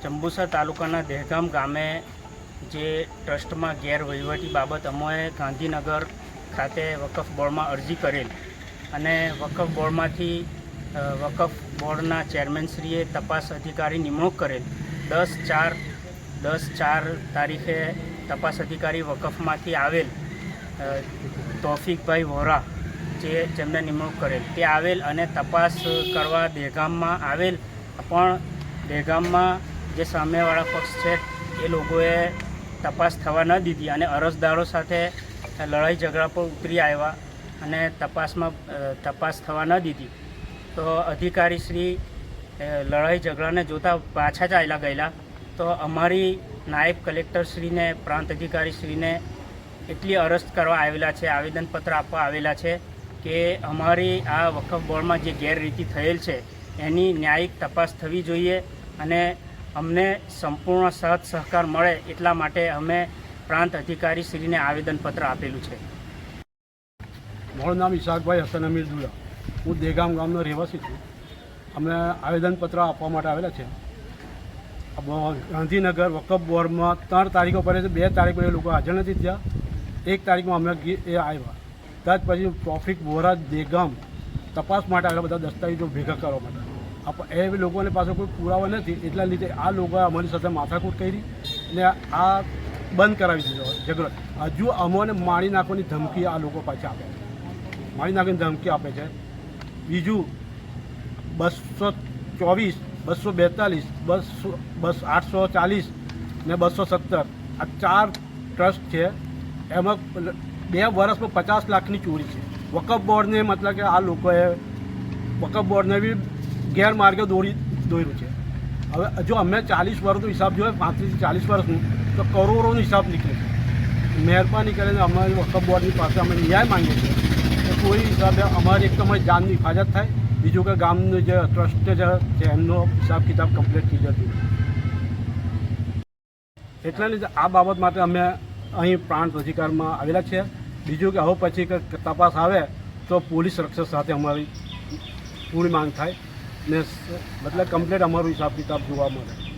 જંબુસર તાલુકાના દહેગામ ગામે જે ટ્રસ્ટમાં ગેરવહીવટી બાબત અમોએ ગાંધીનગર ખાતે વકફ બોર્ડમાં અરજી કરેલ અને વકફ બોર્ડમાંથી વકફ બોર્ડના ચેરમેનશ્રીએ તપાસ અધિકારી નિમણૂક કરેલ 10/4 તારીખે તપાસ અધિકારી વકફમાંથી આવેલ તોફિકભાઈ વોરા જેમને નિમણૂક કરેલ તે આવેલ અને તપાસ કરવા દહેગામમાં આવેલ, પણ દહેગામમાં જે સામેવાળા પક્ષ છે એ લોકોએ તપાસ થવા ન દીધી અને અરજદારો સાથે લડાઈ ઝઘડા પર ઉતરી આવ્યા અને તપાસ થવા ન દીધી. તો અધિકારીશ્રી લડાઈ ઝઘડાને જોતા પાછા જ આવેલા ગયેલા. તો અમારી નાયબ કલેક્ટરશ્રીને, પ્રાંત અધિકારીશ્રીને એટલી અરજ કરવા આવેલા છે, આવેદનપત્ર આપવા આવેલા છે કે અમારી આ વકફ બોર્ડમાં જે ગેરરીતિ થયેલ છે એની ન્યાયિક તપાસ થવી જોઈએ અને અમને સંપૂર્ણ સાથ સહકાર મળે એટલા માટે અમે પ્રાંત અધિકારીશ્રીને આવેદનપત્ર આપેલું છે. મારું નામ ઇશાકભાઈ હસન અમીર દુલા, હું દહેગામ ગામનો રહેવાસી છું. અમે આવેદનપત્ર આપવા માટે આવેલા છે. ગાંધીનગર વકફ બોર્ડમાં 3 તારીખો પડે છે. 2 તારીખ પર એ લોકો હાજર નથી થયા. 1 તારીખમાં અમે એ આવ્યા. ત્યાર પછી ટ્રાફિક બોરા દહેગામ તપાસ માટે આવેલા, બધા દસ્તાવેજો ભેગા કરવા માટે. એ લોકોને પાસે કોઈ પુરાવા નથી, એટલા લીધે આ લોકોએ અમારી સાથે માથાકૂટ કરી અને આ બંધ કરાવી દીધો ઝઘડો. હજુ અમને મારી નાખવાની ધમકી આ લોકો પાછી આપે છે, મારી નાખવાની ધમકી આપે છે. બીજું 224, 242, 840 ને 217 આ 4 ટ્રસ્ટ છે. એમાં 2 વર્ષમાં 50 લાખની ચોરી છે. વકફ બોર્ડને મતલબ કે આ લોકોએ વકફ બોર્ડને બી ગેરમાર્ગે દોર્યું છે. હવે જો અમે 40 વર્ષનો હિસાબ જોઈએ, 35 થી 40 વર્ષનું, તો કરોડોનો હિસાબ નીકળે છે. મહેરબાની કરીને અમારી વકફ બોર્ડની પાસે અમે ન્યાય માંગીએ છીએ કે કોઈ હિસાબે અમારી એક તો અમારી જાનની હિફાજત થાય, બીજું કે ગામનું જે ટ્રસ્ટ છે એમનો હિસાબ કિતાબ કમ્પ્લીટ થઈ જતું. એટલા લીધે આ બાબત માટે અમે અહીં પ્રાંત અધિકારમાં આવેલા છે. બીજું કે હવે પછી કે તપાસ આવે તો પોલીસ રક્ષક સાથે અમારી પૂરી માંગ થાય ને, મતલબ કમ્પ્લીટ અમારું હિસાબ કિતાબ જોવા મળે.